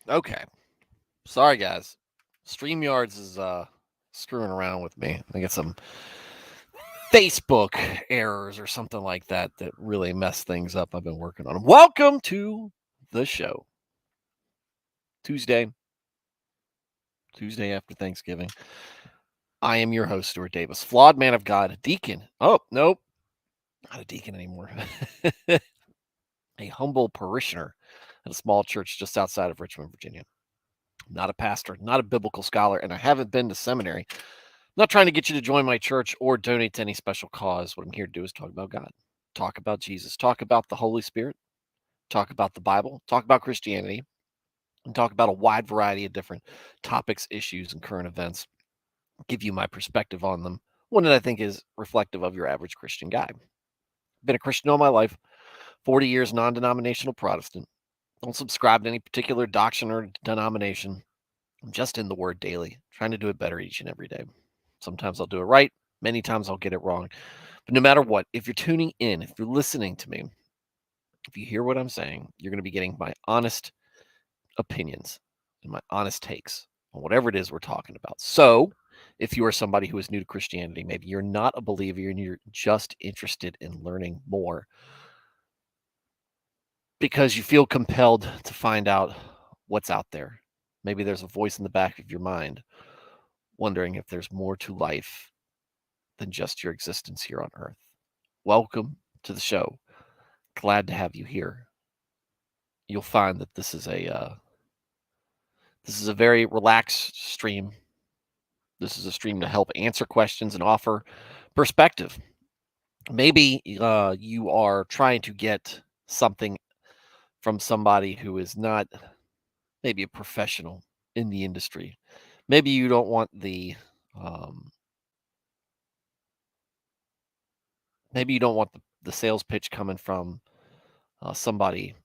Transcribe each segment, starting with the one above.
Okay. Sorry, guys. StreamYards is screwing around with me. I get some Facebook errors or something like that really mess things up. I've been working on them. Welcome to the show. Tuesday after Thanksgiving. I am your host, Stuart Davis, flawed man of God, deacon. Oh, nope, not a deacon anymore. A humble parishioner at a small church just outside of Richmond, Virginia. Not a pastor, not a biblical scholar, and I haven't been to seminary. I'm not trying to get you to join my church or donate to any special cause. What I'm here to do is talk about God, talk about Jesus, talk about the Holy Spirit, talk about the Bible, talk about Christianity, and talk about a wide variety of different topics, issues, and current events. Give you my perspective on them, one that I think is reflective of your average Christian guy. Been a Christian all my life, 40 years non denominational Protestant. Don't subscribe to any particular doctrine or denomination. I'm just in the word daily, trying to do it better each and every day. Sometimes I'll do it right, many times I'll get it wrong. But no matter what, if you're tuning in, if you're listening to me, if you hear what I'm saying, you're going to be getting my honest opinions and my honest takes on whatever it is we're talking about. So, if you are somebody who is new to Christianity, maybe you're not a believer and you're just interested in learning more because you feel compelled to find out what's out there. Maybe there's a voice in the back of your mind wondering if there's more to life than just your existence here on earth. Welcome to the show. Glad to have you here. You'll find that this is a very relaxed stream. This is a stream to help answer questions and offer perspective. Maybe you are trying to get something from somebody who is not maybe a professional in the industry. Maybe you don't want um, the sales pitch coming from somebody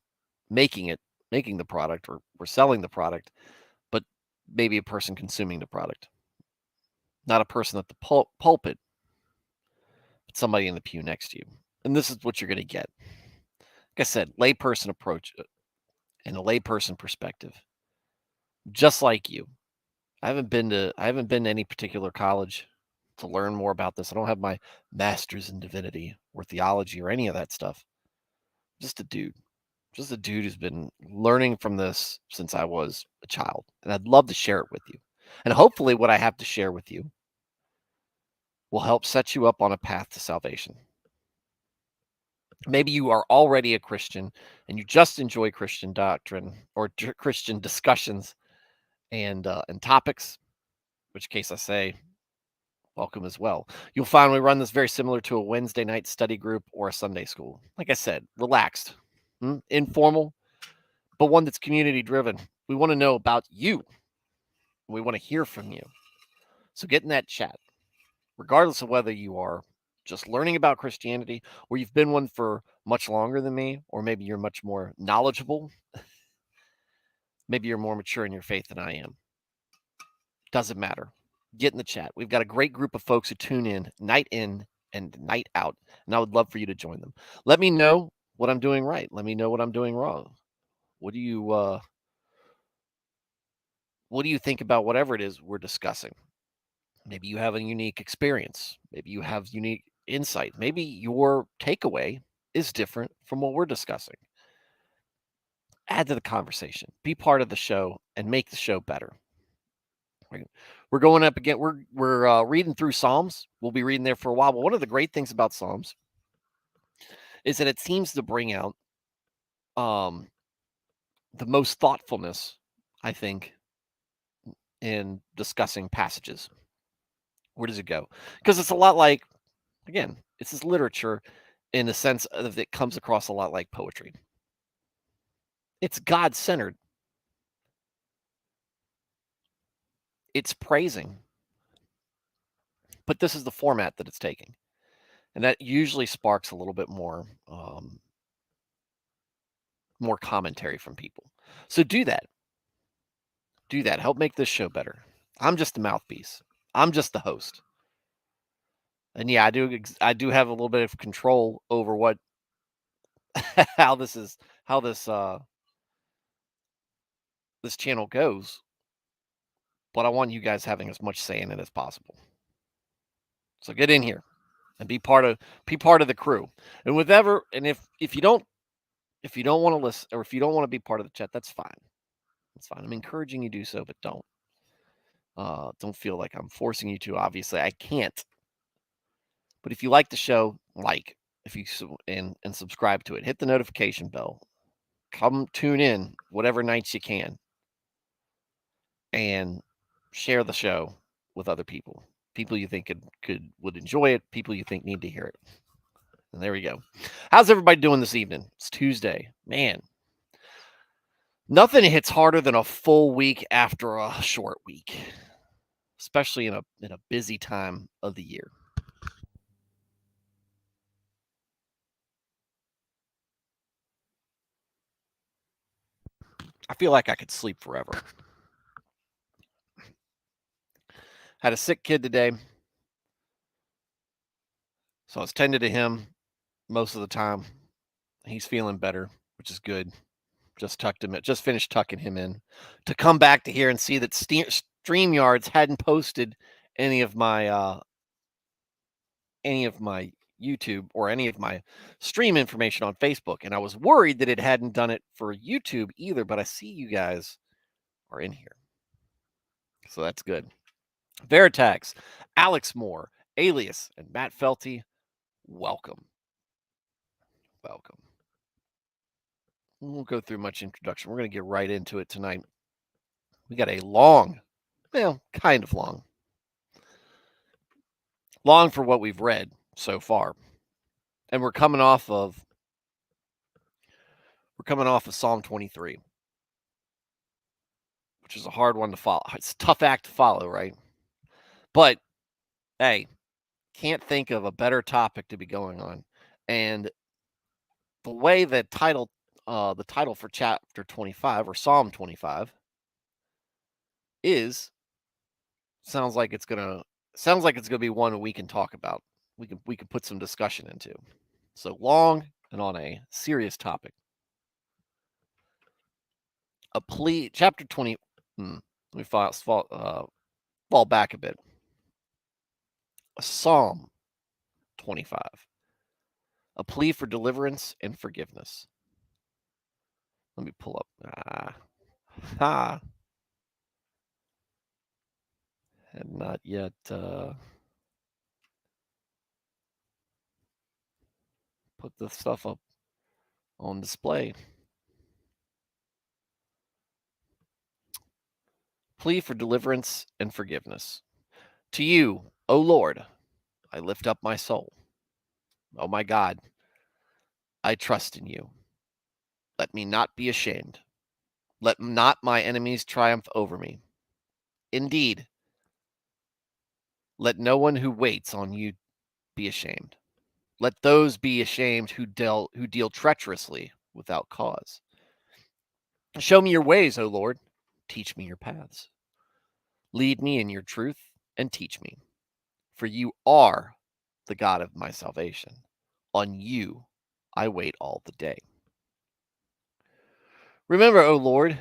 making it, making the product or selling the product, but maybe a person consuming the product, not a person at the pulpit, but somebody in the pew next to you. And this is what you're going to get. Like I said, layperson approach and a layperson perspective, just like you. I haven't been to any particular college to learn more about this. I don't have my master's in divinity or theology or any of that stuff. Just a dude. Just a dude who's been learning from this since I was a child. And I'd love to share it with you. And hopefully what I have to share with you will help set you up on a path to salvation. Maybe you are already a Christian and you just enjoy Christian doctrine or Christian discussions and topics, which case I say welcome as well. You'll find we run this very similar to a Wednesday night study group or a Sunday school. Like I said, relaxed, informal, but one that's community driven. We want to know about you. We want to hear from you. So get in that chat, regardless of whether you are just learning about Christianity or you've been one for much longer than me, or maybe you're much more knowledgeable. Maybe you're more mature in your faith than I am. Doesn't matter. Get in the chat. We've got a great group of folks who tune in and night out, and I would love for you to join them. Let me know what I'm doing right. Let me know what I'm doing wrong. What do you what do you think about whatever it is we're discussing? Maybe you have a unique experience. Maybe you have unique insight. Maybe your takeaway is different from what we're discussing. Add to the conversation. Be part of the show and make the show better. We're going up again. We're reading through Psalms. We'll be reading there for a while. But one of the great things about Psalms is that it seems to bring out um, the most thoughtfulness, I think, in discussing passages. Where does it go? Because it's a lot like, again, it's this literature in the sense of it comes across a lot like poetry. It's God centered. It's praising, but this is the format that it's taking, and that usually sparks a little bit more commentary from people. So do that. Do that. Help make this show better. I'm just the mouthpiece. I'm just the host. And yeah, I do have a little bit of control over what how this this channel goes, but I want you guys having as much say in it as possible. So get in here and be part of the crew. And if you don't want to listen, or if you don't want to be part of the chat, that's fine. That's fine. I'm encouraging you to do so, but don't feel like I'm forcing you to. Obviously, I can't. But if you like the show, and subscribe to it, hit the notification bell. Come tune in whatever nights you can, and share the show with other people. People you think would enjoy it. People you think need to hear it. And there we go. How's everybody doing this evening? It's Tuesday. Man, nothing hits harder than a full week after a short week, especially in a busy time of the year. I feel like I could sleep forever. Had a sick kid today, so I was tending to him most of the time. He's feeling better, which is good. Just finished tucking him in. To come back to here and see that StreamYards hadn't posted any of my YouTube or any of my stream information on Facebook, and I was worried that it hadn't done it for YouTube either, but I see you guys are in here, so that's good. Veritax, Alex Moore, Alias, and Matt Felty, welcome. We won't go through much introduction. We're going to get right into it tonight. We got a kind of long for what we've read so far, and we're coming off of Psalm 23, which is a hard one to follow. It's a tough act to follow, right? But hey, can't think of a better topic to be going on. And the way that the title for chapter 25 or Psalm 25 sounds like it's gonna be one we can talk about. We can put some discussion into. So long and on a serious topic. A plea, chapter 20. Let me fall back a bit. Psalm 25. A plea for deliverance and forgiveness. Let me pull up. Had not yet put the stuff up on display. Plea for deliverance and forgiveness. To you, O Lord, I lift up my soul. Oh my God, I trust in you. Let me not be ashamed. Let not my enemies triumph over me. Indeed, let no one who waits on you be ashamed. Let those be ashamed who deal treacherously without cause. Show me your ways, O Lord. Teach me your paths. Lead me in your truth and teach me. For you are the God of my salvation. On you I wait all the day. Remember, O Lord,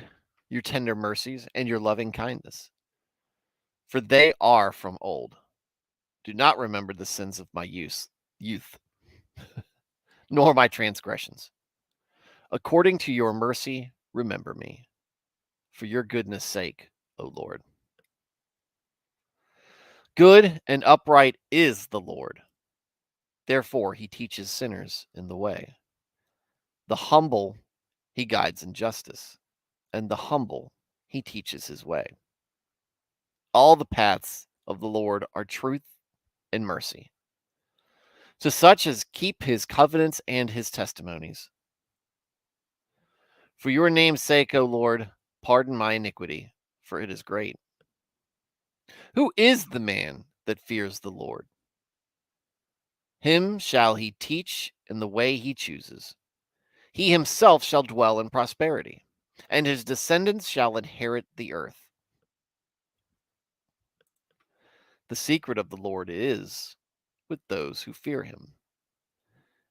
your tender mercies and your loving kindness, for they are from old. Do not remember the sins of my youth, nor my transgressions. According to your mercy, remember me, for your goodness' sake, O Lord. Good and upright is the Lord. Therefore, he teaches sinners in the way. The humble he guides in justice, and the humble he teaches his way. All the paths of the Lord are truth and mercy, to such as keep his covenants and his testimonies. For your name's sake, O Lord, pardon my iniquity, for it is great. Who is the man that fears the Lord? Him shall he teach in the way he chooses. He himself shall dwell in prosperity, and his descendants shall inherit the earth. The secret of the Lord is with those who fear him,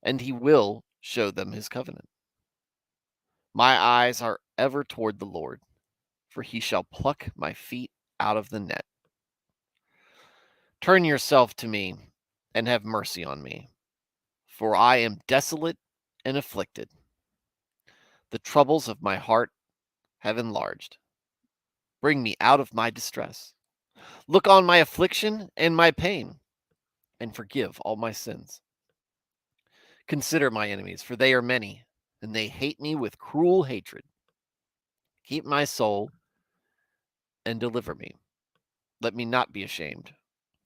and he will show them his covenant. My eyes are ever toward the Lord, for he shall pluck my feet out of the net. Turn yourself to me and have mercy on me, for I am desolate and afflicted. The troubles of my heart have enlarged. Bring me out of my distress. Look on my affliction and my pain, and forgive all my sins. Consider my enemies, for they are many, and they hate me with cruel hatred. Keep my soul and deliver me. Let me not be ashamed,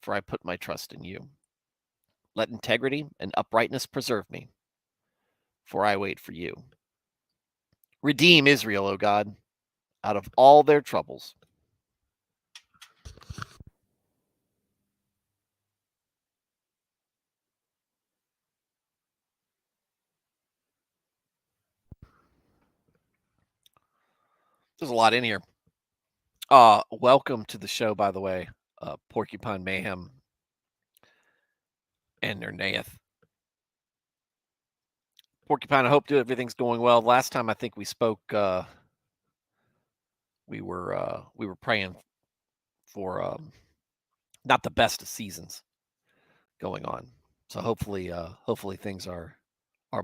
for I put my trust in you. Let integrity and uprightness preserve me, for I wait for you. Redeem Israel, O God, out of all their troubles. There's a lot in here. Welcome to the show, by the way, Porcupine Mayhem and Nernaeth. Porcupine, I hope everything's going well. Last time I think we spoke, we were praying for not the best of seasons going on. So hopefully things are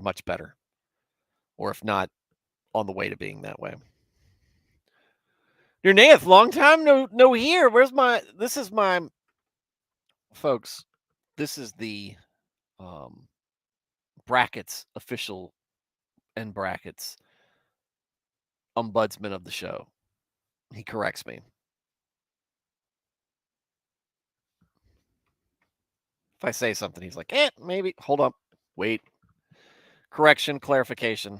much better, or if not, on the way to being that way. Nernaeth, long time no here. This is my folks. This is the brackets official and brackets ombudsman of the show. He corrects me. If I say something, he's like, maybe. Hold up. Wait. Correction, clarification.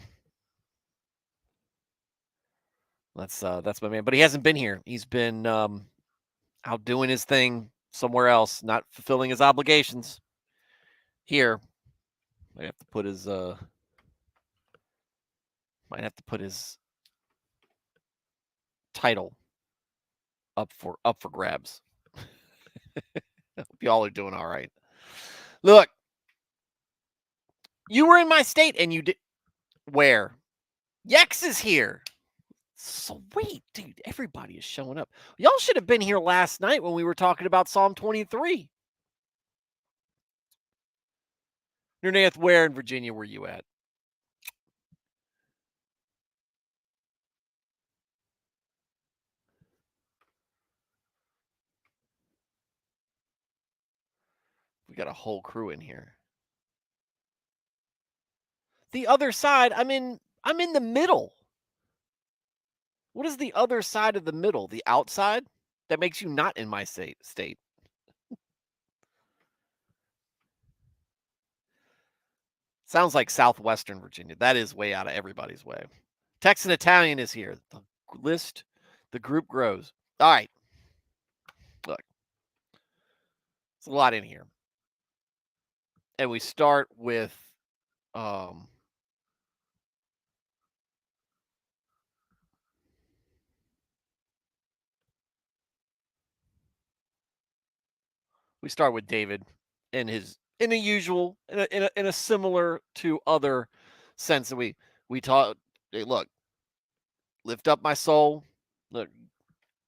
That's my man. But he hasn't been here. He's been out doing his thing somewhere else, not fulfilling his obligations. Here, I have to put his might have to put his title up for grabs. I hope y'all are doing all right. Look, you were in my state and you did. Where? Yex is here. Sweet, dude. Everybody is showing up. Y'all should have been here last night when we were talking about Psalm 23. Nernaeth, where in Virginia were you at? We got a whole crew in here. The other side, I'm in the middle. What is the other side of the middle? The outside? That makes you not in my state. Sounds like southwestern Virginia. That is way out of everybody's way. Texan Italian is here. The group grows. All right. Look. It's a lot in here. And we start with David in a similar to other sense that we taught. Hey, look, lift up my soul. Look,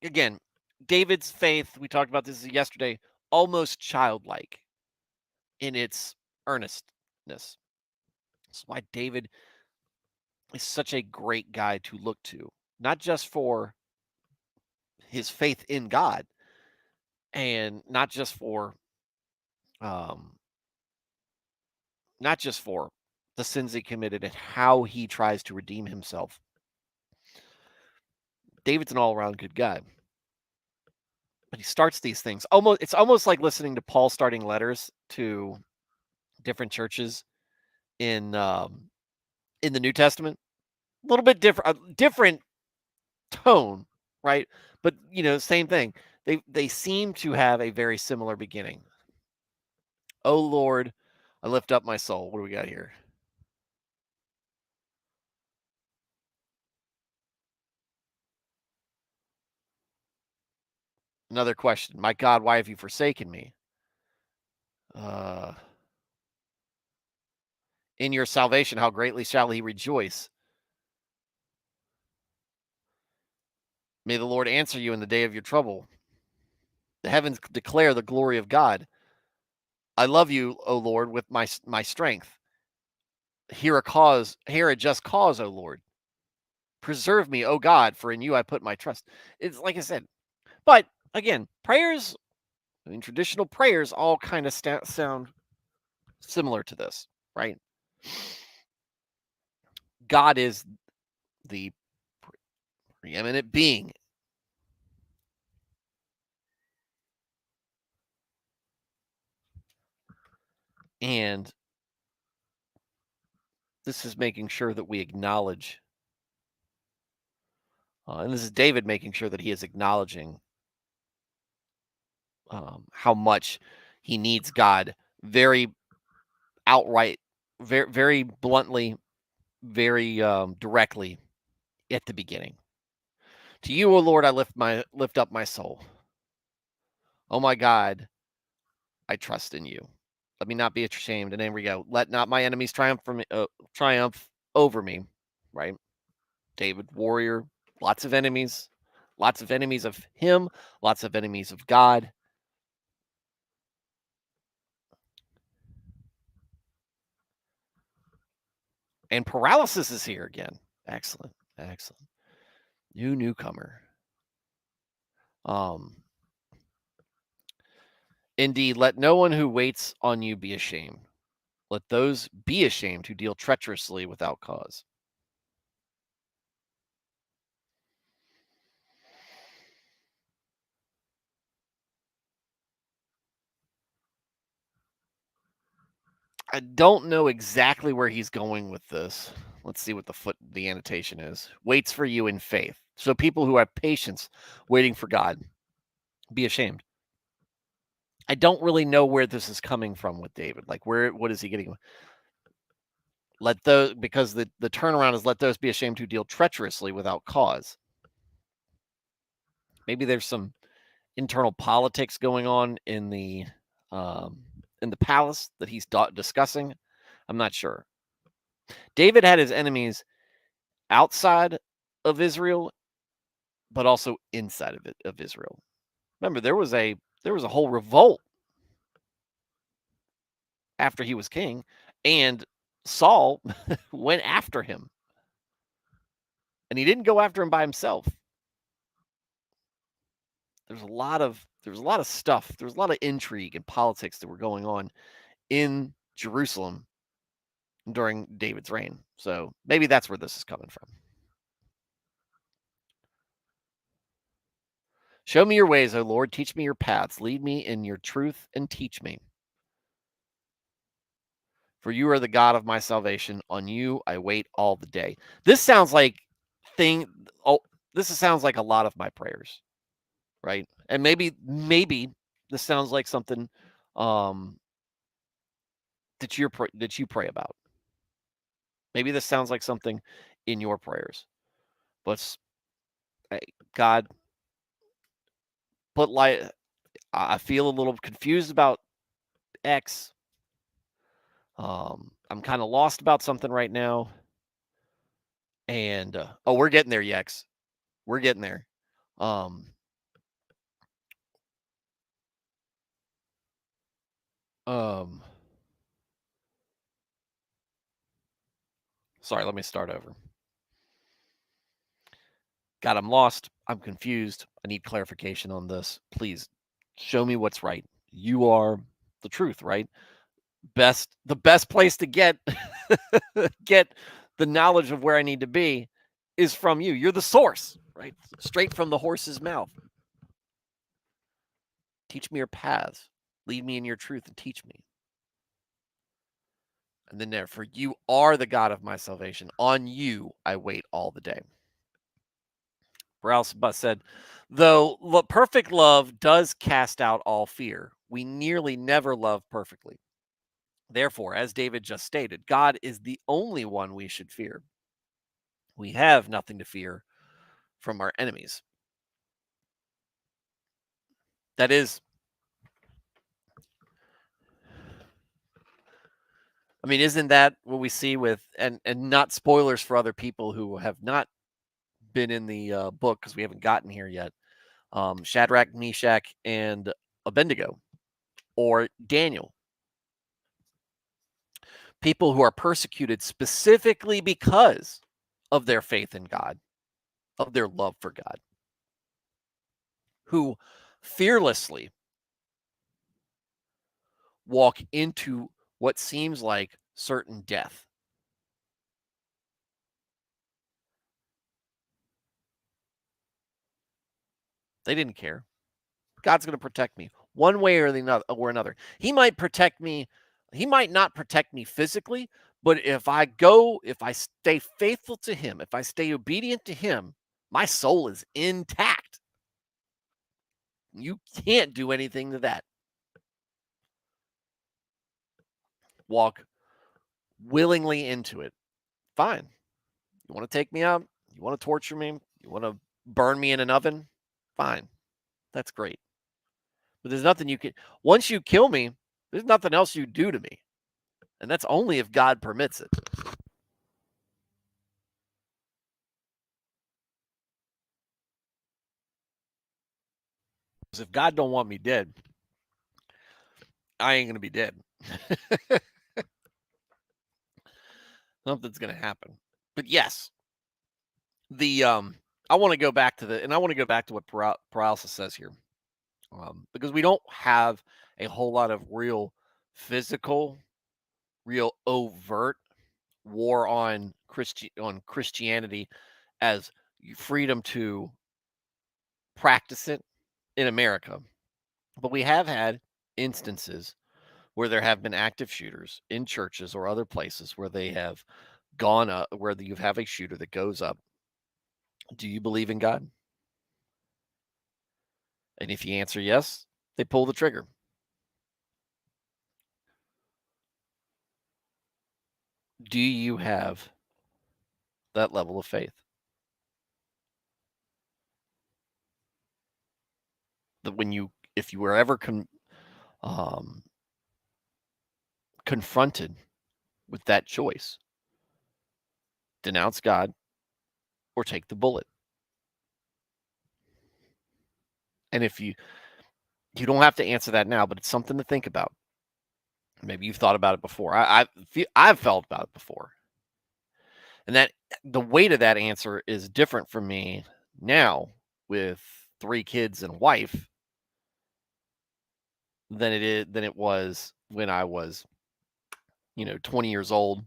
again, David's faith, we talked about this yesterday, almost childlike in its earnestness. That's why David is such a great guy to look to, not just for his faith in God and not just for the sins he committed and how he tries to redeem himself. David's an all-around good guy. But he starts these things. It's almost like listening to Paul starting letters to different churches in the New Testament. A little bit different tone, right? But same thing. They seem to have a very similar beginning. Oh Lord, I lift up my soul. What do we got here? Another question. My God, why have you forsaken me? In your salvation, how greatly shall he rejoice? May the Lord answer you in the day of your trouble. The heavens declare the glory of God. I love you, O Lord, with my strength. Hear a just cause, O Lord. Preserve me, O God, for in you I put my trust. It's like I said. But again, prayers, traditional prayers all kind of sound similar to this, right? God is the preeminent being. And this is making sure that we acknowledge, and this is David making sure that he is acknowledging how much he needs God, very outright, very, very bluntly, very directly at the beginning. To you, O Lord, I lift up my soul. Oh my God, I trust in you. Let me not be ashamed. And then we go. Let not my enemies triumph over me. Right, David, warrior, lots of enemies of him, lots of enemies of God. And paralysis is here again. Excellent, excellent. Newcomer. Indeed, let no one who waits on you be ashamed. Let those be ashamed who deal treacherously without cause. I don't know exactly where he's going with this. Let's see what the annotation is. Waits for you in faith. So people who have patience waiting for God, be ashamed. I don't really know where this is coming from with David. Like what is he getting? Let those, because the turnaround is let those be ashamed who deal treacherously without cause. Maybe there's some internal politics going on in the palace that he's discussing. I'm not sure. David had his enemies outside of Israel, but also inside of Israel. Remember, there was a whole revolt after he was king, and Saul went after him, and he didn't go after him by himself. There's a lot of stuff. There's a lot of intrigue and politics that were going on in Jerusalem during David's reign. So maybe that's where this is coming from. Show me your ways, O Lord. Teach me your paths. Lead me in your truth and teach me. For you are the God of my salvation. On you I wait all the day. This sounds like this sounds like a lot of my prayers, right? And maybe this sounds like something that you pray about. Maybe this sounds like something in your prayers. But God, put light. I feel a little confused about X. I'm kind of lost about something right now. And we're getting there, Yex. We're getting there. Sorry, let me start over. God, I'm lost. I'm confused. I need clarification on this. Please show me what's right. You are the truth, right? The best place to get get the knowledge of where I need to be is from you. You're the source, right? Straight from the horse's mouth. Teach me your paths. Lead me in your truth and teach me. And then for you are the God of my salvation. On you I wait all the day. Browse said, though perfect love does cast out all fear, we nearly never love perfectly. Therefore, as David just stated, God is the only one we should fear. We have nothing to fear from our enemies. That is, I mean, isn't that what we see with, and not spoilers for other people who have not been in the book because we haven't gotten here yet. Shadrach, Meshach, and Abednego, or Daniel. People who are persecuted specifically because of their faith in God, of their love for God, who fearlessly walk into what seems like certain death. They didn't care. God's going to protect me one way or another. He might protect me. He might not protect me physically, but if I stay faithful to him, if I stay obedient to him, my soul is intact. You can't do anything to that. Walk willingly into it. Fine. You want to take me out? You want to torture me? You want to burn me in an oven? Fine. That's great. But there's nothing you can, once you kill me, there's nothing else you do to me. And that's only if God permits it. Because if God don't want me dead, I ain't going to be dead. Something's going to happen. But yes, I want to go back to what paralysis says here. Because we don't have a whole lot of real physical, real overt war on Christianity as freedom to practice it in America. But we have had instances where there have been active shooters in churches or other places where they have gone up, where you have a shooter that goes up. Do you believe in God? And if you answer yes, they pull the trigger. Do you have that level of faith? That if you were ever confronted with that choice, denounce God or take the bullet. And if you don't have to answer that now, but it's something to think about. Maybe you've thought about it before. I've felt about it before. And that the weight of that answer is different for me now with 3 kids and a wife than it was when I was, 20 years old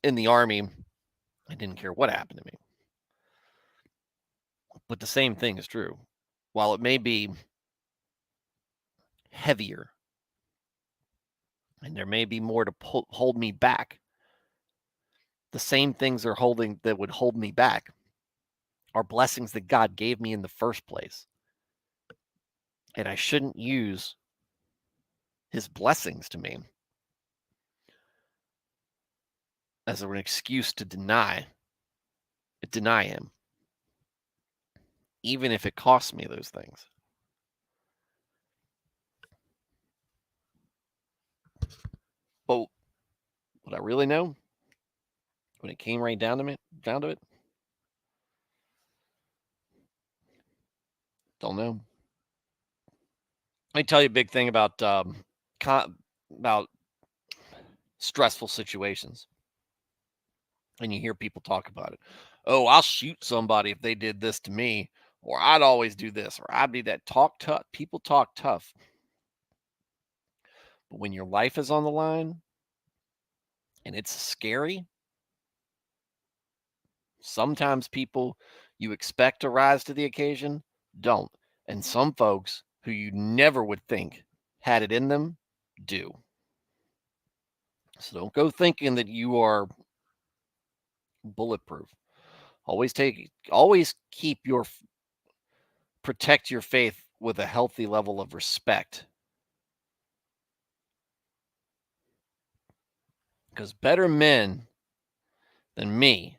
in the Army. I didn't care what happened to me. But the same thing is true. While it may be heavier and there may be more to hold me back, the same things that would hold me back are blessings that God gave me in the first place. And I shouldn't use his blessings to me as an excuse to deny him, even if it costs me those things. But what I really know, when it came right down to it, don't know. Let me tell you a big thing about about stressful situations. And you hear people talk about it. Oh, I'll shoot somebody if they did this to me, or I'd always do this, or I'd be that. Talk tough. People talk tough. But when your life is on the line and it's scary, sometimes people you expect to rise to the occasion don't. And some folks who you never would think had it in them do. So don't go thinking that you are bulletproof. Always protect your faith with a healthy level of respect. Because better men than me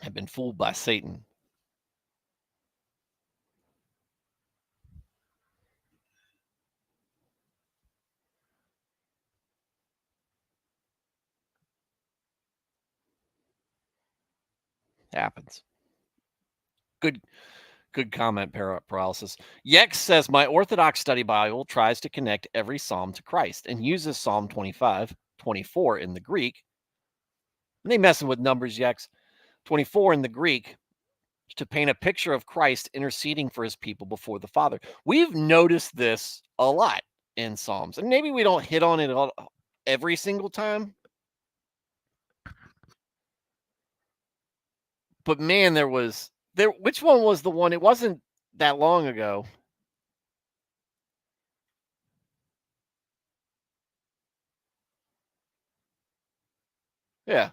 have been fooled by Satan. Happens. Good comment, paralysis. Yex says, my Orthodox Study Bible tries to connect every psalm to Christ and uses Psalm 25:24 in the Greek. And they messing with numbers, Yex. 24 in the Greek to paint a picture of Christ interceding for his people before the Father. We've noticed this a lot in Psalms, and maybe we don't hit on it every single time. But man, which one was the one? It wasn't that long ago. Yeah.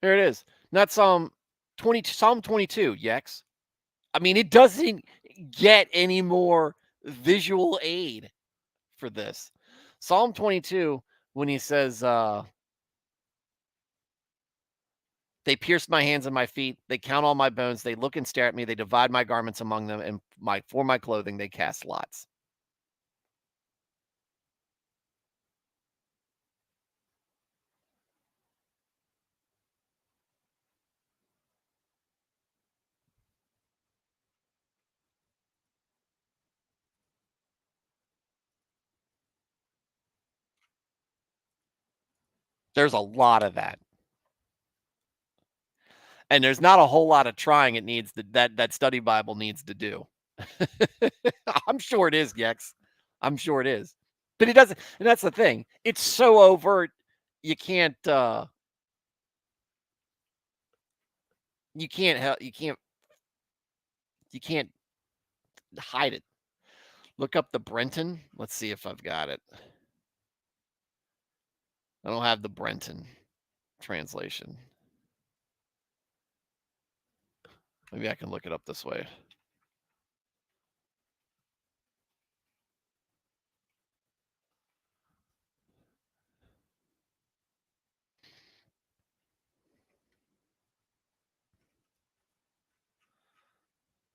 There it is. Not Psalm 22, Yex. I mean, it doesn't get any more visual aid for this. Psalm 22, when he says, they pierced my hands and my feet, they count all my bones, they look and stare at me, they divide my garments among them, and for my clothing they cast lots. There's a lot of that. And there's not a whole lot of trying it needs that study Bible needs to do. I'm sure it is, Gex. I'm sure it is. But it doesn't, and that's the thing. It's so overt, you can't you can't hide it. Look up the Brenton. Let's see if I've got it. I don't have the Brenton translation. Maybe I can look it up this way.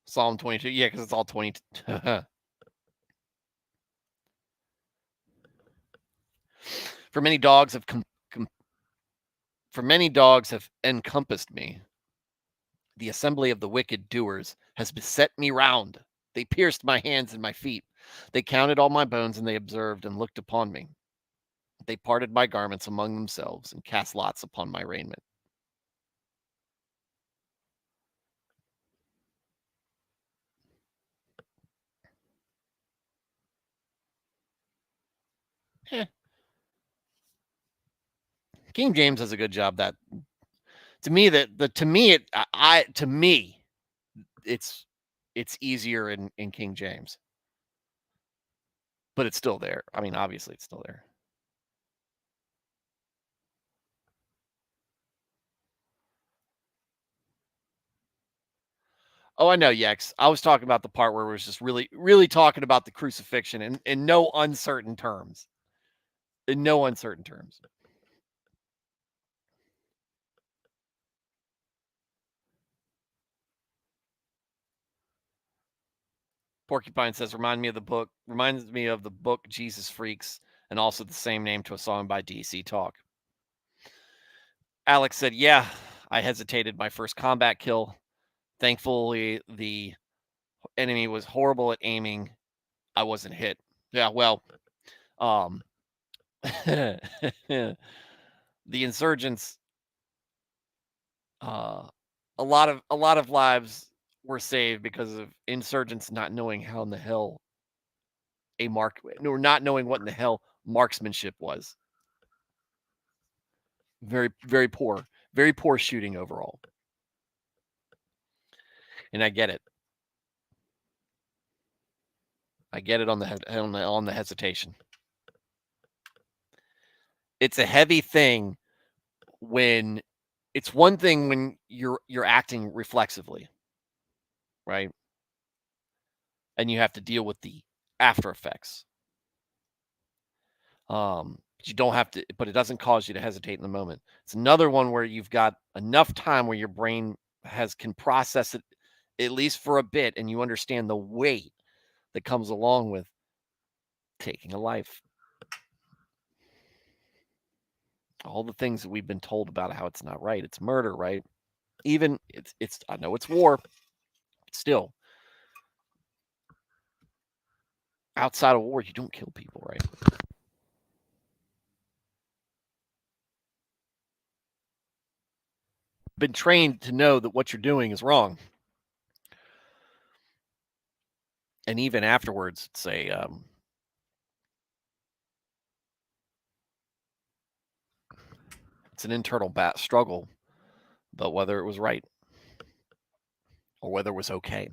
Psalm 22. Yeah, because it's all 20. For many dogs have encompassed me. The assembly of the wicked doers has beset me round. They pierced my hands and my feet. They counted all my bones, and they observed and looked upon me. They parted my garments among themselves and cast lots upon my raiment. Eh. King James does a good job. That to me, it's easier in King James, but it's still there. I mean, obviously, it's still there. Oh, I know, Yex. I was talking about the part where it was just really, really talking about the crucifixion in no uncertain terms. In no uncertain terms. Porcupine says, reminds me of the book Jesus Freaks, and also the same name to a song by DC Talk. Alex said, yeah, I hesitated my first combat kill. Thankfully, the enemy was horrible at aiming. I wasn't hit. Yeah, well, the insurgents, a lot of lives were saved because of insurgents not knowing how in the hell not knowing what in the hell marksmanship was. Very, very poor shooting overall. And I get it. I get it on the hesitation. It's a heavy thing when it's one thing when you're acting reflexively, right? And you have to deal with the after effects. You don't have to, but it doesn't cause you to hesitate in the moment. It's another one where you've got enough time where your brain can process it at least for a bit, and you understand the weight that comes along with taking a life. All the things that we've been told about how it's not right. It's murder, right? Even it's I know it's war, but still, outside of war, you don't kill people, right? Been trained to know that what you're doing is wrong. And even afterwards, it's an internal struggle about whether it was right or whether it was okay.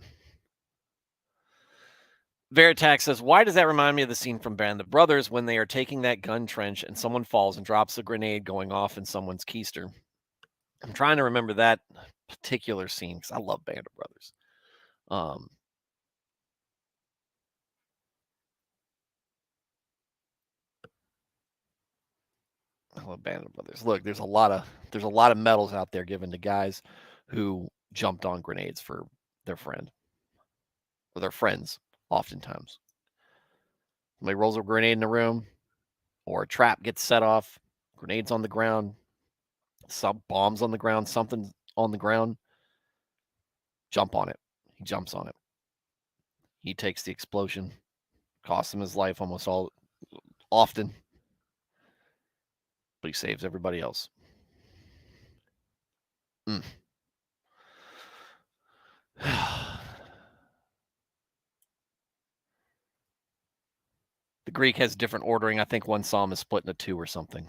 Veritax says, why does that remind me of the scene from Band of Brothers when they are taking that gun trench and someone falls and drops a grenade going off in someone's keister? I'm trying to remember that particular scene because I love Band of Brothers. I love Band of Brothers. Look, there's a lot of medals out there given to guys who jumped on grenades for their friend or their friends. Oftentimes, somebody rolls a grenade in the room, or a trap gets set off, grenades on the ground, some bombs on the ground, something on the ground. Jump on it. He jumps on it. He takes the explosion, costs him his life almost all often, but he saves everybody else. Mm. The Greek has different ordering. I think one psalm is split into two or something.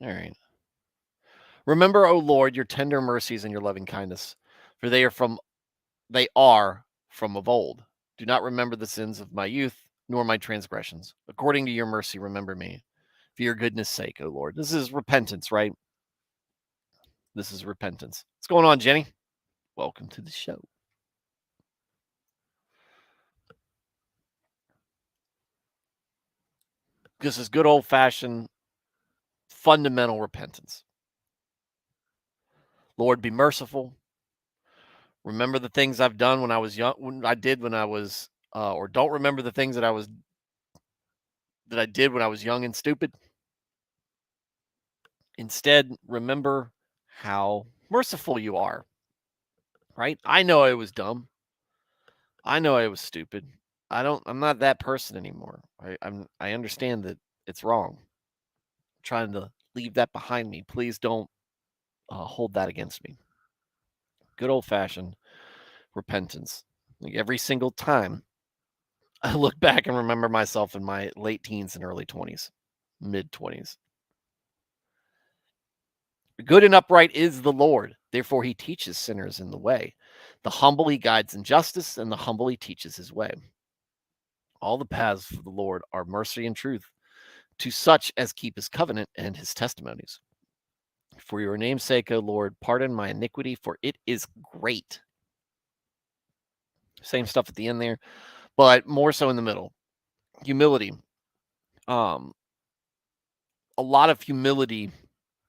All right. Remember, O Lord, your tender mercies and your loving kindness, for they are from of old. Do not remember the sins of my youth, nor my transgressions. According to your mercy, remember me. For your goodness' sake, O Lord. This is repentance, right? This is repentance. What's going on, Jenny? Welcome to the show. This is good old-fashioned, fundamental repentance. Lord, be merciful. Remember the things I've done when I was young, or don't remember the things that I did when I was young and stupid. Instead, remember how merciful you are. Right? I know I was dumb. I know I was stupid. I'm not that person anymore. I understand that it's wrong. I'm trying to leave that behind me. Please don't hold that against me. Good old fashioned repentance. Like every single time I look back and remember myself in my late teens and early 20s, mid 20s. Good and upright is the Lord. Therefore, he teaches sinners in the way. The humble he guides in justice, and the humble he teaches his way. All the paths of the Lord are mercy and truth to such as keep his covenant and his testimonies. For your name's sake, O Lord, pardon my iniquity, for it is great. Same stuff at the end there, but more so in the middle. Humility. A lot of humility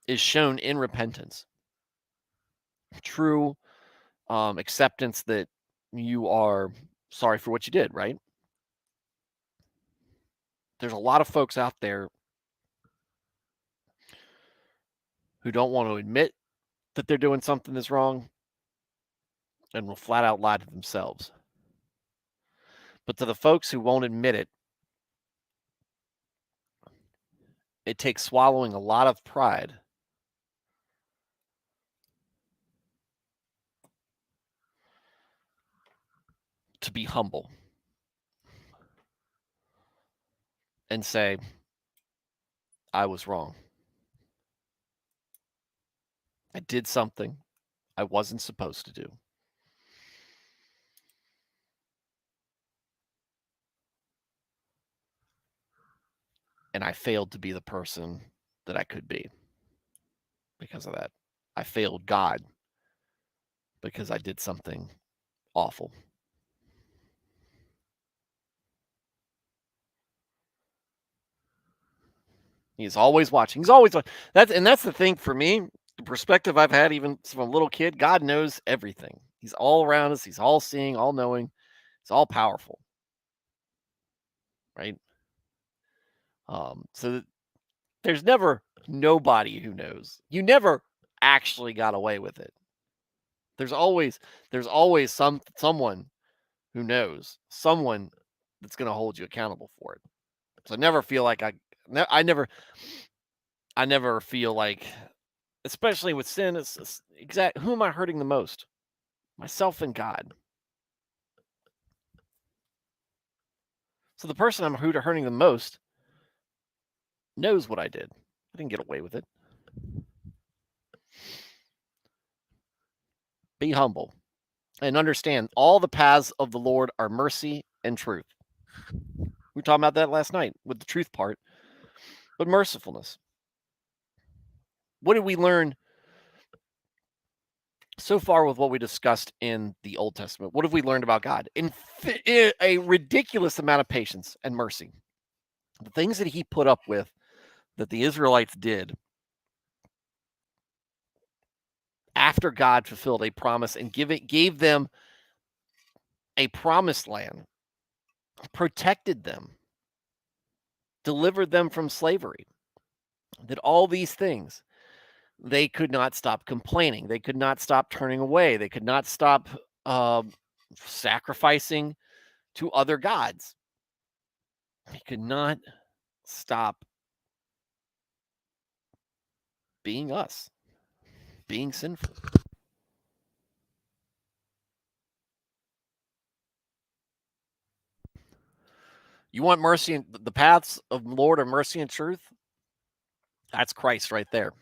is shown in repentance. True acceptance that you are sorry for what you did, right? There's a lot of folks out there who don't want to admit that they're doing something that's wrong and will flat out lie to themselves. But to the folks who won't admit it, it takes swallowing a lot of pride to be humble and say, I was wrong. I did something I wasn't supposed to do. And I failed to be the person that I could be because of that. I failed God because I did something awful. He's always watching. He's always watching. That's the thing for me. The perspective I've had, even from a little kid, God knows everything. He's all around us. He's all seeing, all knowing. He's all powerful, right? So there's never nobody who knows. You never actually got away with it. There's always someone who knows, someone that's going to hold you accountable for it. So I never feel like I never feel like, especially with sin, it's exact. Who am I hurting the most? Myself and God. So the person I'm hurting the most knows what I did. I didn't get away with it. Be humble and understand all the paths of the Lord are mercy and truth. We were talking about that last night with the truth part, but mercifulness. What did we learn so far with what we discussed in the Old Testament? What have we learned about God? A ridiculous amount of patience and mercy. The things that he put up with that the Israelites did after God fulfilled a promise and gave them a promised land, protected them, delivered them from slavery, did all these things. They could not stop complaining. They could not stop turning away. They could not stop sacrificing to other gods. They could not stop being us, being sinful. You want mercy and the paths of the Lord are mercy and truth? That's Christ right there.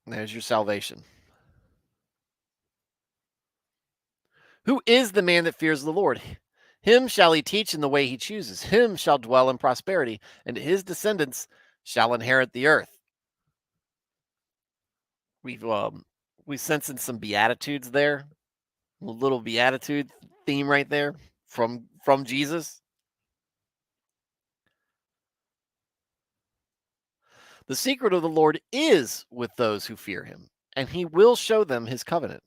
There's your salvation. Who is the man that fears the Lord? Him shall he teach in the way he chooses. Him shall dwell in prosperity, and his descendants shall inherit the earth. We've we sensing some beatitudes there. A little beatitude theme right there from Jesus. The secret of the Lord is with those who fear him, and he will show them his covenant.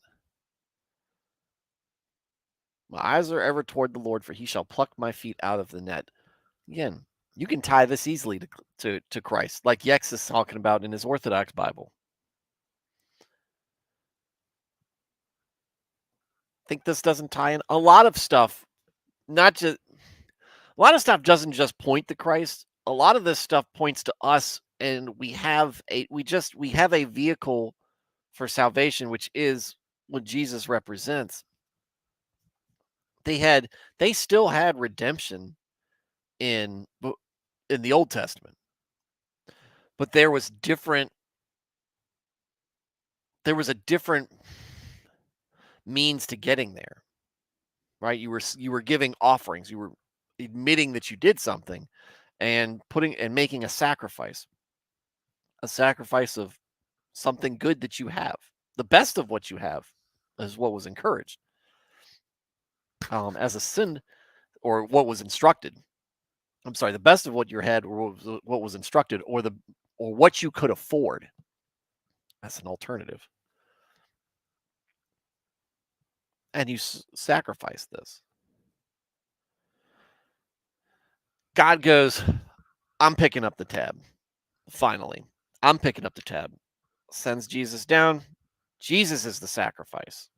My eyes are ever toward the Lord, for he shall pluck my feet out of the net. Again, you can tie this easily to Christ, like Yex is talking about in his Orthodox Bible. I think this doesn't tie in a lot of stuff, not just a lot of stuff doesn't just point to Christ. A lot of this stuff points to us, and we have a vehicle for salvation, which is what Jesus represents. They still had redemption in the Old Testament, but there was a different means to getting there, right? You were giving offerings, you were admitting that you did something, and making a sacrifice of something good that you have. The best of what you have is what was encouraged as a sin, or what was instructed. I'm sorry, the best of what you had, or what was instructed, or what you could afford. That's an alternative. And you sacrifice this. God goes, I'm picking up the tab. Finally, I'm picking up the tab. Sends Jesus down. Jesus is the sacrifice.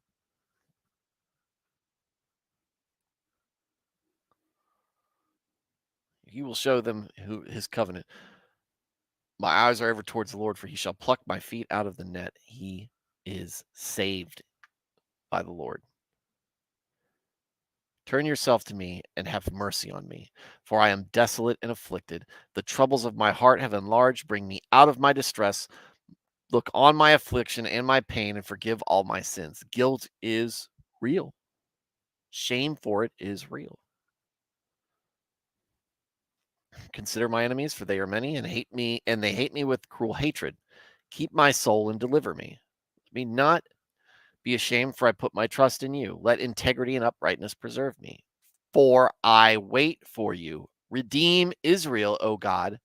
He will show them his covenant. My eyes are ever towards the Lord, for he shall pluck my feet out of the net. He is saved by the Lord. Turn yourself to me and have mercy on me, for I am desolate and afflicted. The troubles of my heart have enlarged. Bring me out of my distress. Look on my affliction and my pain and forgive all my sins. Guilt is real. Shame for it is real. Consider my enemies, for they are many, and they hate me with cruel hatred. Keep my soul and deliver me. Let me not be ashamed, for I put my trust in you. Let integrity and uprightness preserve me. For I wait for you. Redeem Israel, O God,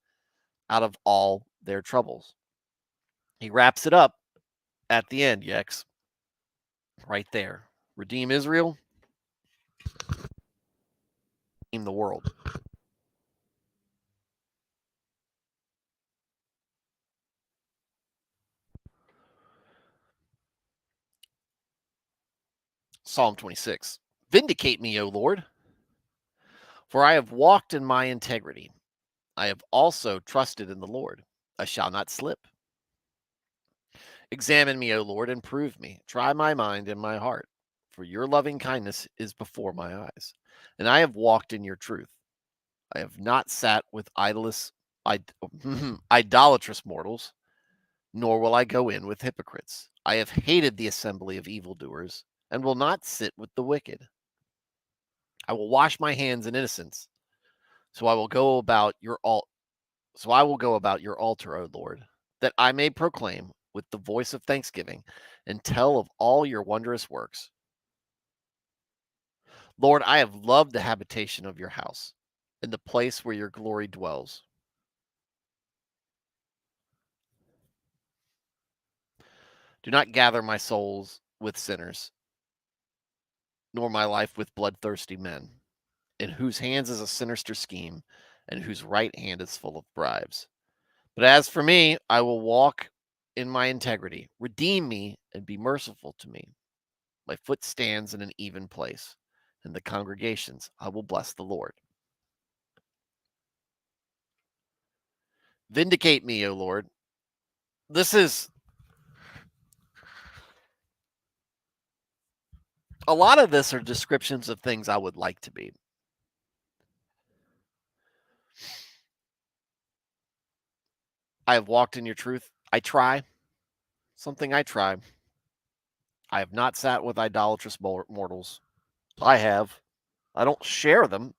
out of all their troubles. He wraps it up at the end, Yex. Right there. Redeem Israel telling the world. Psalm 26. Vindicate me, O Lord, for I have walked in my integrity. I have also trusted in the Lord. I shall not slip. Examine me, O Lord, and prove me. Try my mind and my heart, for your loving kindness is before my eyes, and I have walked in your truth. I have not sat with idolatrous mortals, nor will I go in with hypocrites. I have hated the assembly of evildoers, and will not sit with the wicked. I will wash my hands in innocence, so I will go about your altar, O Lord, that I may proclaim with the voice of thanksgiving and tell of all your wondrous works. Lord, I have loved the habitation of your house, in the place where your glory dwells. Do not gather my souls with sinners, nor my life with bloodthirsty men, in whose hands is a sinister scheme, and whose right hand is full of bribes. But as for me, I will walk in my integrity. Redeem me and be merciful to me. My foot stands in an even place. In the congregations, I will bless the Lord. Vindicate me, O Lord. This is a lot of this are descriptions of things I would like to be. I have walked in your truth. I try. Something I try. I have not sat with idolatrous mortals. I have. I don't share them.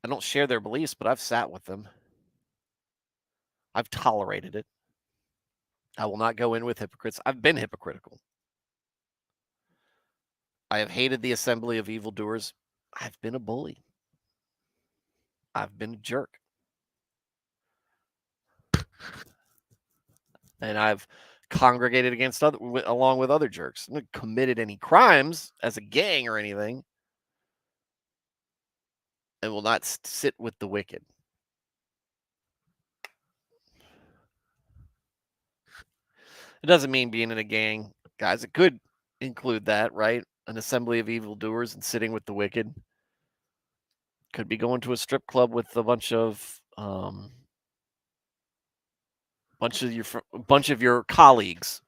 I don't share their beliefs, but I've sat with them. I've tolerated it. I will not go in with hypocrites. I've been hypocritical. I have hated the assembly of evildoers. I've been a bully. I've been a jerk. And I've congregated against along with other jerks. I haven't committed any crimes as a gang or anything, and will not sit with the wicked. It doesn't mean being in a gang, guys. It could include that, right? An assembly of evildoers and sitting with the wicked. Could be going to a strip club with a bunch of your colleagues.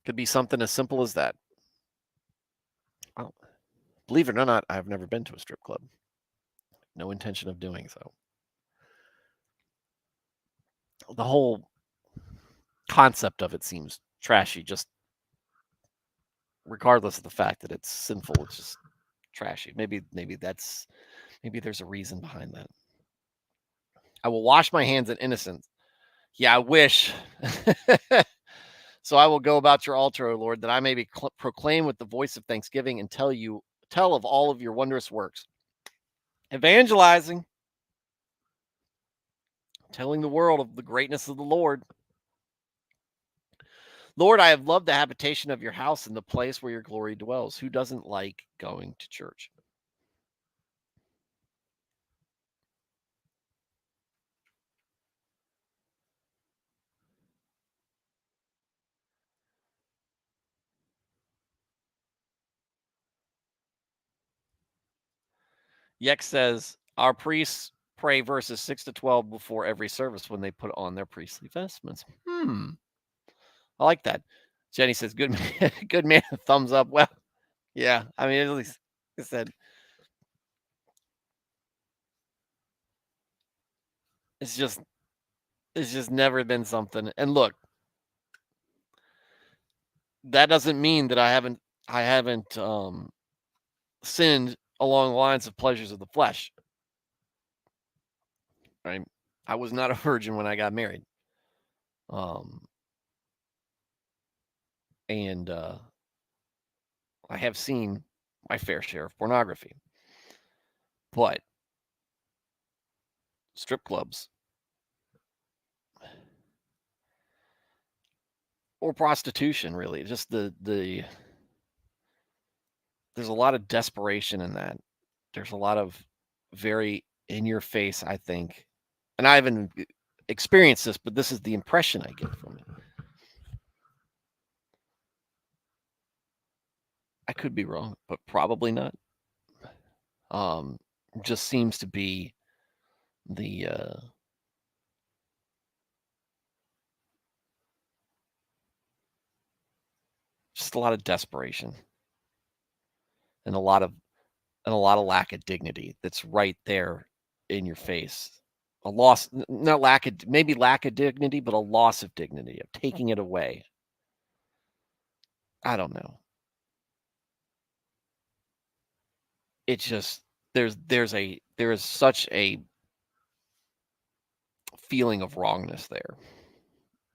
Could be something as simple as that. Oh, believe it or not, I've never been to a strip club. No intention of doing so. The whole concept of it seems trashy, just regardless of the fact that it's sinful. It's just trashy. Maybe there's a reason behind that. I will wash my hands in innocence. Yeah, I wish. So I will go about your altar, O Lord, that I may be proclaim with the voice of thanksgiving and tell of all of your wondrous works. Evangelizing, telling the world of the greatness of the Lord. Lord, I have loved the habitation of your house and the place where your glory dwells. Who doesn't like going to church? Yex says, our priests pray verses 6 to 12 before every service when they put on their priestly vestments. I like that. Jenny says, good man, good man, thumbs up. Well, yeah, I mean, at least like I said, it's just never been something. And look, that doesn't mean that I haven't sinned along the lines of pleasures of the flesh. Right? I was not a virgin when I got married. And I have seen my fair share of pornography. But strip clubs or prostitution, really, just the there's a lot of desperation in that. There's a lot of very in your face, I think. And I haven't experienced this, but this is the impression I get from it. I could be wrong, but probably not. Just seems to be the just a lot of desperation and a lot of lack of dignity that's right there in your face. A loss, not lack of, maybe lack of dignity, but a loss of dignity, of taking it away. I don't know. It's just there is such a feeling of wrongness there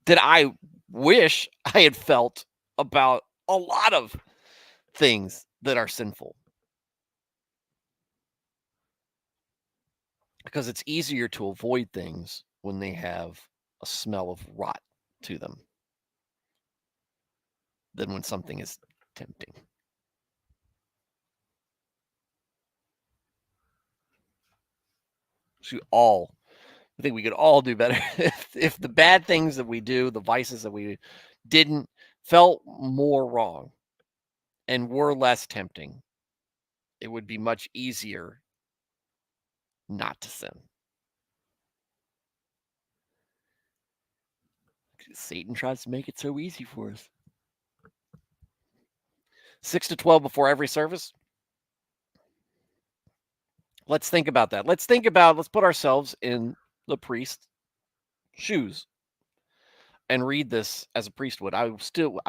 that I wish I had felt about a lot of things that are sinful. Because it's easier to avoid things when they have a smell of rot to them than when something is tempting. I think we could all do better if the bad things that we do, the vices that we didn't, felt more wrong and were less tempting. It would be much easier not to sin. Satan tries to make it so easy for us. 6 to 12 before every service. Let's think about that. Let's put ourselves in the priest's shoes and read this as a priest would. I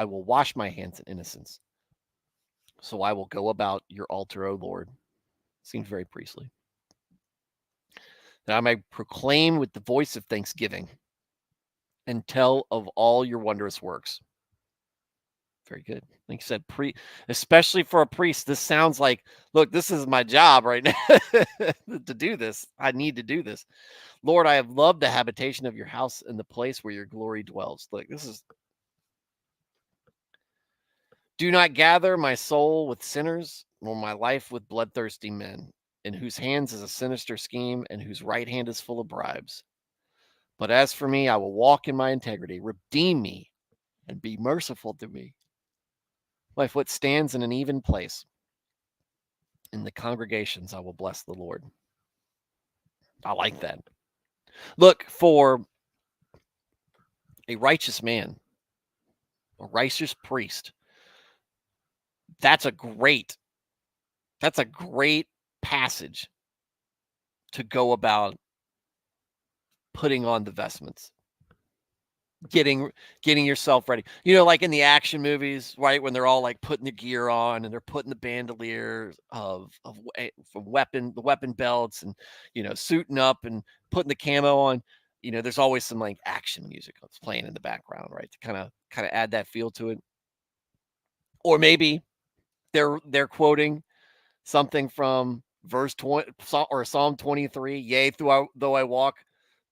will wash my hands in innocence. So I will go about your altar, O Lord. Seems very priestly. That I may proclaim with the voice of thanksgiving and tell of all your wondrous works. Very good. Like you said, especially for a priest, this sounds like, look, this is my job right now to do this. I need to do this. Lord, I have loved the habitation of your house and the place where your glory dwells. Look, this is. Do not gather my soul with sinners, nor my life with bloodthirsty men, in whose hands is a sinister scheme and whose right hand is full of bribes. But as for me, I will walk in my integrity. Redeem me and be merciful to me. My foot stands in an even place. In the congregations, I will bless the Lord. I like that. Look, for a righteous man, a righteous priest, that's a great passage to go about putting on the vestments, getting yourself ready. Like in the action movies, right, when they're all like putting the gear on and they're putting the bandoliers of the weapon belts and suiting up and putting the camo on. There's always some like action music that's playing in the background, right, to kind of add that feel to it. Or maybe they're quoting something from verse 20 or Psalm 23. Yea, though I walk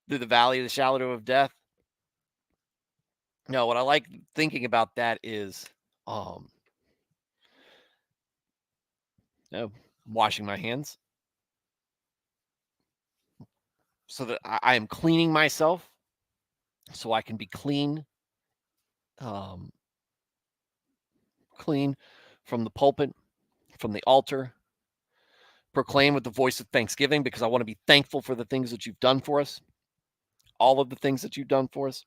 through the valley of the shadow of death. No, what I like thinking about that is washing my hands so that I am cleaning myself so I can be clean, clean from the pulpit, from the altar. Proclaim with the voice of thanksgiving because I want to be thankful for the things that you've done for us, all of the things that you've done for us,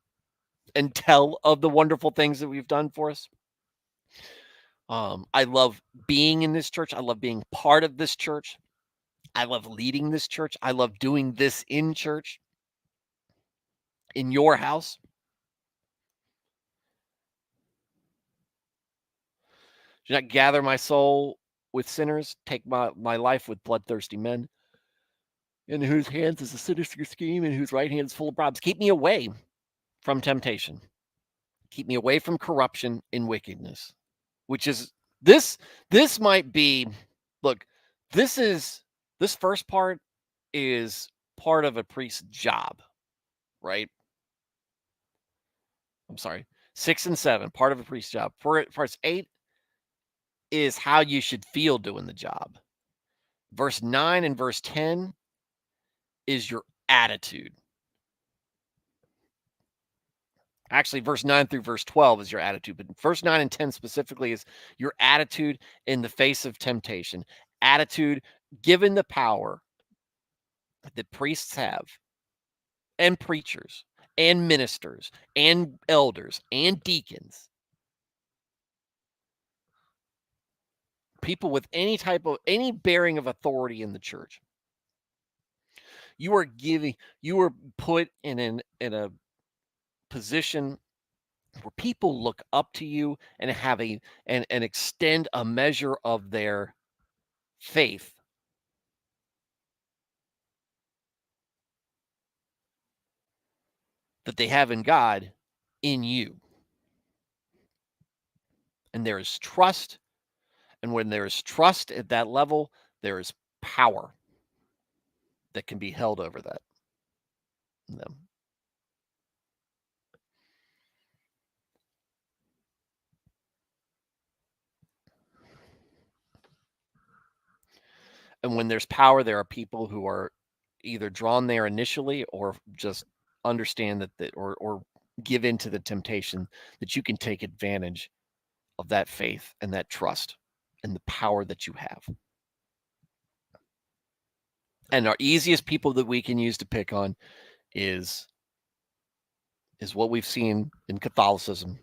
and tell of the wonderful things that we've done for us. I love being in this church. I love being part of this church. I love leading this church. I love doing this in church, in your house. Do not gather my soul with sinners. Take my life with bloodthirsty men, in whose hands is a sinister scheme, and whose right hand is full of bribes. Keep me away from temptation. Keep me away from corruption and wickedness, which is this might be, look, this first part is part of a priest's job, right? I'm sorry. 6 and 7, part of a priest's job. Parts 8 is how you should feel doing the job. Verse 9 and verse 10 is your attitude. Actually, verse 9 through verse 12 is your attitude, but verse 9 and 10 specifically is your attitude in the face of temptation. Attitude given the power that priests have, and preachers, and ministers, and elders, and deacons. People with any bearing of authority in the church. You are put in a position where people look up to you and have and extend a measure of their faith that they have in God in you. And there is trust. And when there is trust at that level, there is power that can be held over them. And when there's power, there are people who are either drawn there initially or just understand that or give into the temptation that you can take advantage of that faith and that trust and the power that you have. And our easiest people that we can use to pick on is what we've seen in Catholicism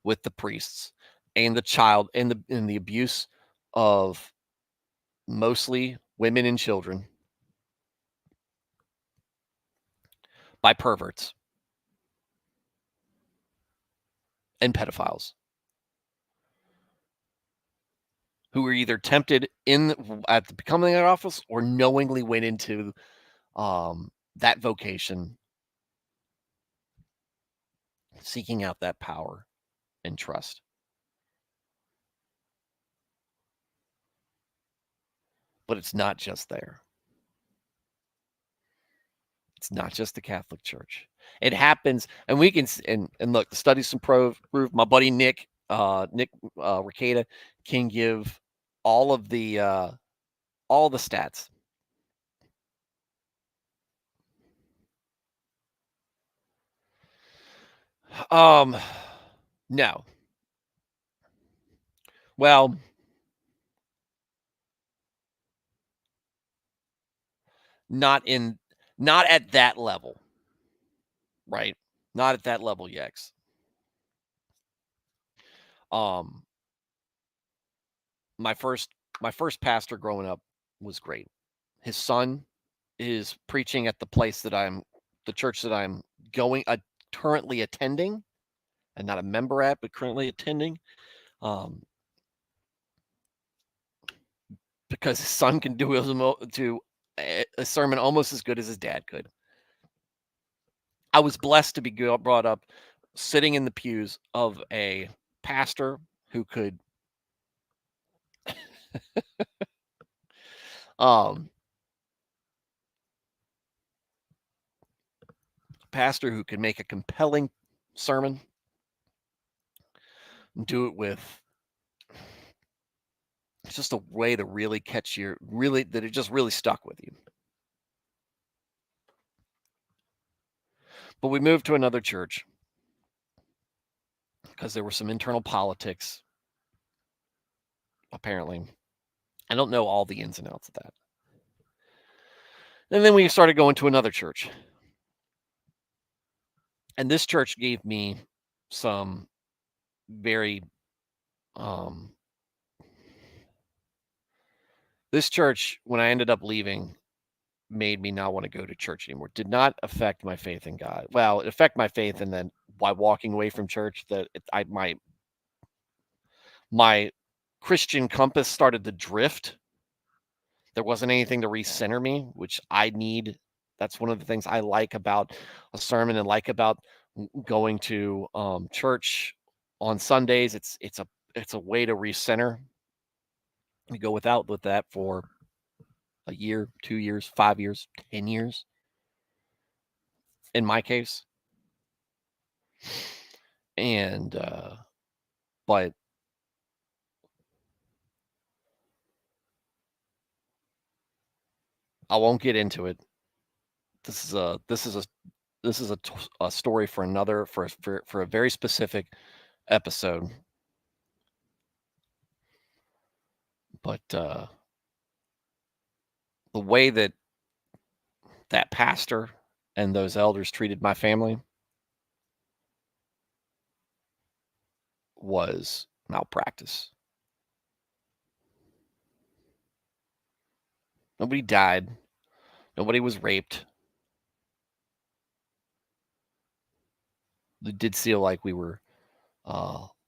with the priests and the child and the abuse of mostly women and children by perverts and pedophiles who were either tempted at the becoming that office or knowingly went into that vocation, seeking out that power and trust. But it's not just there. It's not just the Catholic Church. It happens, and we can and look, the studies can prove. My buddy Nick Ricada can give all the stats. No. Well, not at that level, right? Not at that level, Yex. My first pastor growing up was great. His son is preaching at the church that I'm currently attending, and not a member at, but currently attending. Because his son can do a sermon almost as good as his dad could. I was blessed to be brought up sitting in the pews of a pastor who could make a compelling sermon, and do it with just a way to really catch that it just really stuck with you. But we moved to another church because there were some internal politics, apparently. I don't know all the ins and outs of that. And then we started going to another church. And this church gave me some very this church, when I ended up leaving, made me not want to go to church anymore. Did not affect my faith in God. Well, it affected my faith, and then by walking away from church, my Christian compass started to drift. There wasn't anything to recenter me, which I need. That's one of the things I like about a sermon and like about going to church on Sundays. It's a way to recenter. We go with that for a year, 2 years, 5 years, 10 years. In my case. And but I won't get into it. This is a story for another for a very specific episode. But the way that pastor and those elders treated my family was malpractice. Nobody died. Nobody was raped. It did feel like we were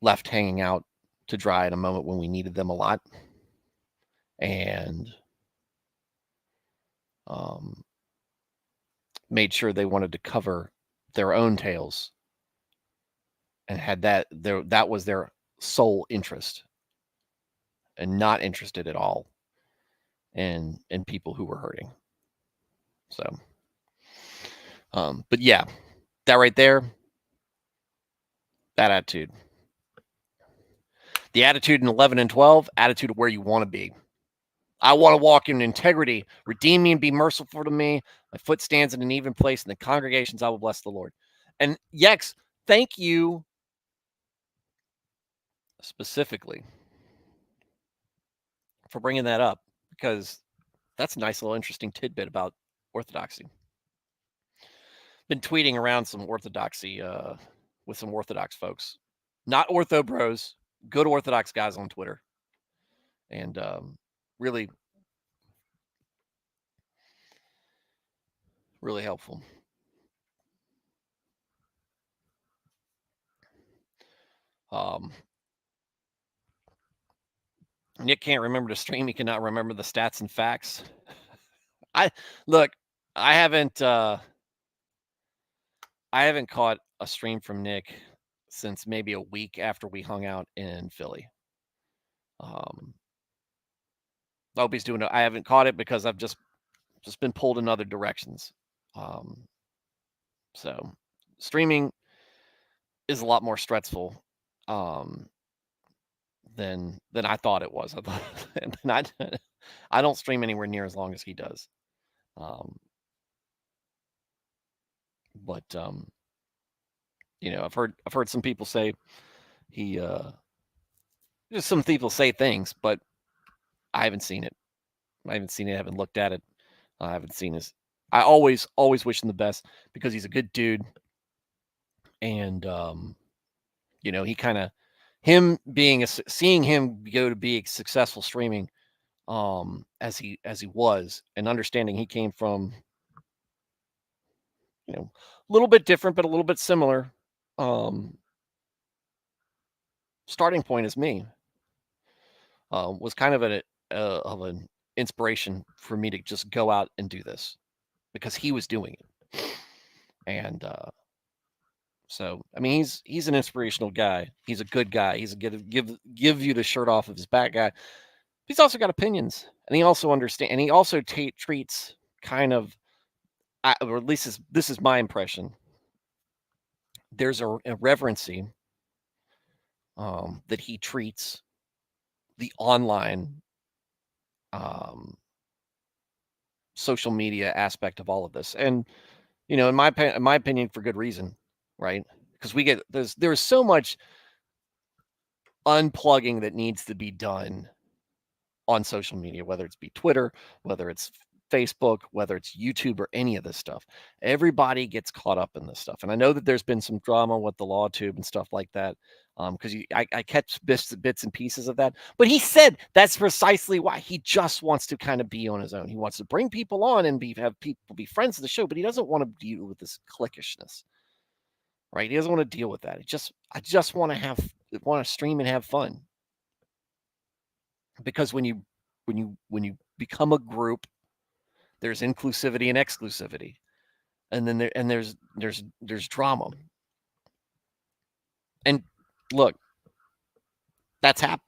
left hanging out to dry at a moment when we needed them a lot. And made sure they wanted to cover their own tails and had that was their sole interest and not interested at all in people who were hurting. So, but yeah, that right there, that attitude. The attitude in 11 and 12, attitude of where you want to be. I want to walk in integrity, redeem me and be merciful to me. My foot stands in an even place in the congregations. I will bless the Lord. And Yex, thank you specifically for bringing that up, because that's a nice little interesting tidbit about orthodoxy. Been tweeting around some orthodoxy with some Orthodox folks, not ortho bros, good Orthodox guys on Twitter, and really, really helpful. Nick can't remember to stream. He cannot remember the stats and facts. I haven't caught a stream from Nick since maybe a week after we hung out in Philly. I hope he's doing it. I haven't caught it because I've just been pulled in other directions. So streaming is a lot more stressful than I thought it was. And I don't stream anywhere near as long as he does. But I've heard some people say he just some people say things, but I haven't seen it. I haven't looked at it. I haven't seen his. I always wish him the best because he's a good dude, and he kind of seeing him go to be successful streaming, as he was, and understanding he came from a little bit different but a little bit similar starting point as me, was kind of an inspiration for me to just go out and do this because he was doing it. And so I mean he's an inspirational guy. He's a good guy. He's a give you the shirt off of his back guy. He's also got opinions, and he also understands, and he also treats kind of, or at least this is my impression. There's a reverency that he treats the online social media aspect of all of this, and in my opinion, for good reason, right? Because there's so much unplugging that needs to be done on social media, whether it's be Twitter, whether it's Facebook, whether it's YouTube, or any of this stuff. Everybody gets caught up in this stuff. And I know that there's been some drama with the law tube and stuff like that, because I catch bits and pieces of that. But he said that's precisely why. He just wants to kind of be on his own. He wants to bring people on and have people be friends of the show, but he doesn't want to deal with this cliquishness, right? He doesn't want to deal with that. I just want to stream and have fun. Because when you become a group, there's inclusivity and exclusivity, and then there's drama. And look,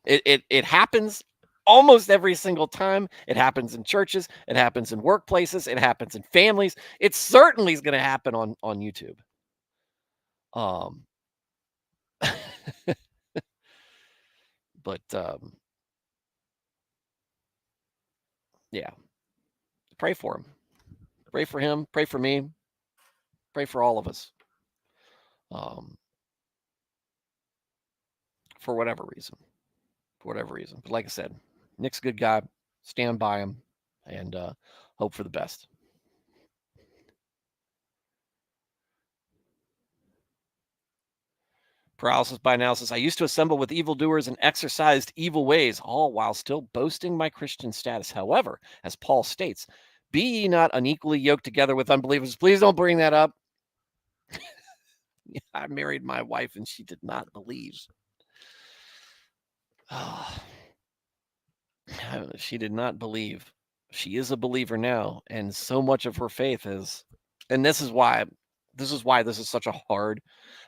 it happens almost every single time. It happens in churches, it happens in workplaces, it happens in families. It certainly is going to happen on YouTube. But yeah, Pray for him. Pray for him. Pray for me. Pray for all of us. For whatever reason. But like I said, Nick's a good guy. Stand by him and hope for the best. Paralysis by analysis. I used to assemble with evildoers and exercised evil ways, all while still boasting my Christian status. However, as Paul states, be ye not unequally yoked together with unbelievers. Please don't bring that up. I married my wife and she did not believe. She did not believe. She is a believer now, and so much of her faith is, and this is why this is such a hard,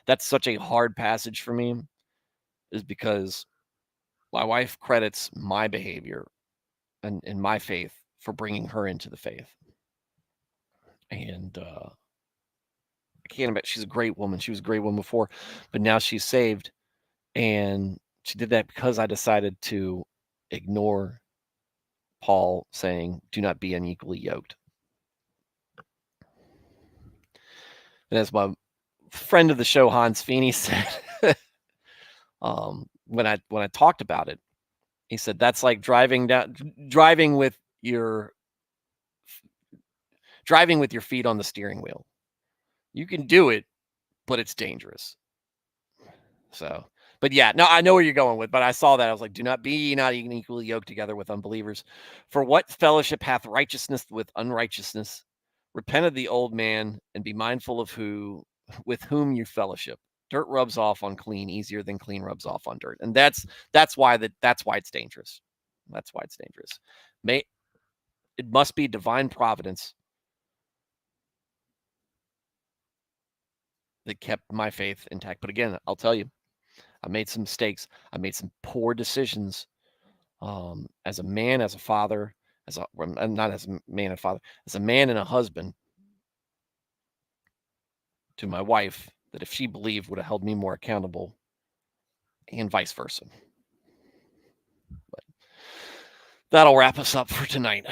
that's such a hard passage for me, is because my wife credits my behavior and my faith for bringing her into the faith. And I can't imagine, she's a great woman. She was a great woman before, but now she's saved. And she did that because I decided to ignore Paul saying, do not be unequally yoked. And as my friend of the show, Hans Feeney, said, when I talked about it, he said, that's like driving with your feet on the steering wheel. You can do it, but it's dangerous. So, but yeah, no, I know where you're going with, but I saw that. I was like, do not be not equally yoked together with unbelievers. For what fellowship hath righteousness with unrighteousness? Repent of the old man and be mindful of with whom you fellowship. Dirt rubs off on clean easier than clean rubs off on dirt. And that's why it's dangerous. That's why it's dangerous. It must be divine providence that kept my faith intact. But again, I'll tell you, I made some mistakes. I made some poor decisions as a man, as a father, not as a man and father, as a man and a husband to my wife, that if she believed would have held me more accountable, and vice versa. But that'll wrap us up for tonight.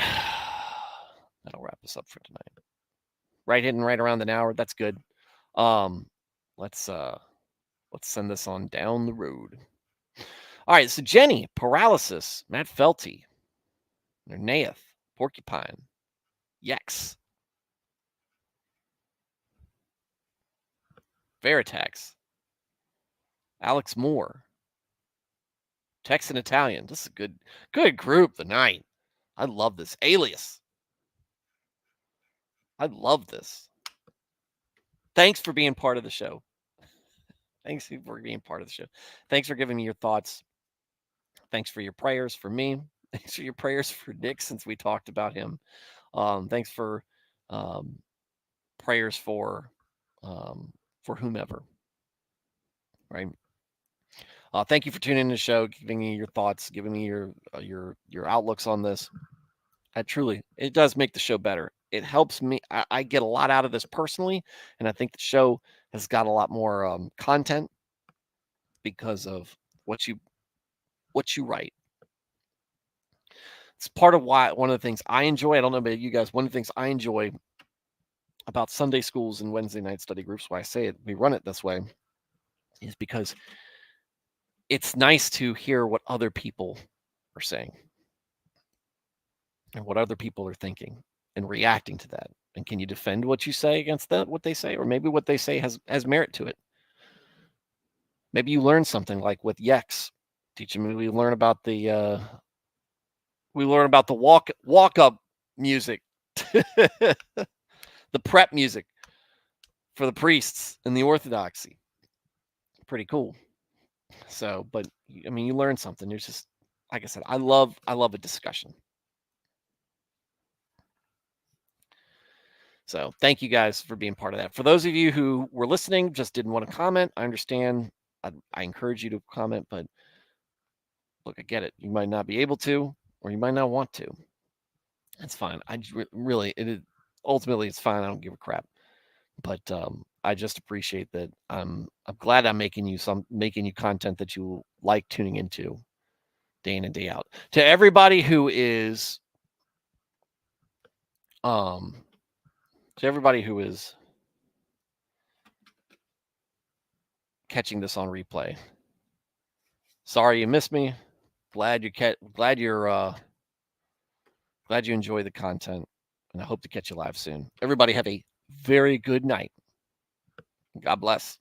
Right hitting right around an hour. That's good. Let's send this on down the road. All right, so Jenny, Paralysis, Matt Felty, Nernaeth, Porcupine, Yex, Veritax, Alex Moore, Texan Italian. This is a good group tonight. I love this. Alias. I love this. Thanks for being part of the show. Thanks for being part of the show. Thanks for giving me your thoughts. Thanks for your prayers for me. Thanks for your prayers for Nick, since we talked about him. Thanks for prayers for whomever. Right. Thank you for tuning in to the show, giving me your thoughts, giving me your outlooks on this. It does make the show better. It helps me. I get a lot out of this personally, and I think the show has got a lot more content because of what you write. It's part of why one of the things I enjoy. I don't know about you guys. One of the things I enjoy about Sunday schools and Wednesday night study groups, why I say it, we run it this way, is because it's nice to hear what other people are saying and what other people are thinking and reacting to that. And can you defend what you say against what they say? Or maybe what they say has merit to it. Maybe you learn something, like with Yex teaching me. We learn about the walk up music, the prep music for the priests and the Orthodoxy. Pretty cool. So, but I mean, you learn something. There's just, like I said, I love a discussion. So thank you guys for being part of that. For those of you who were listening, just didn't want to comment, I understand. I encourage you to comment, but look, I get it. You might not be able to, or you might not want to. That's fine. Ultimately, it's fine. I don't give a crap. But I just appreciate that. I'm glad I'm making you content that you like tuning into day in and day out. To everybody who is To everybody who is catching this on replay, sorry you missed me. Glad you enjoy the content, and I hope to catch you live soon. Everybody have a very good night. God bless.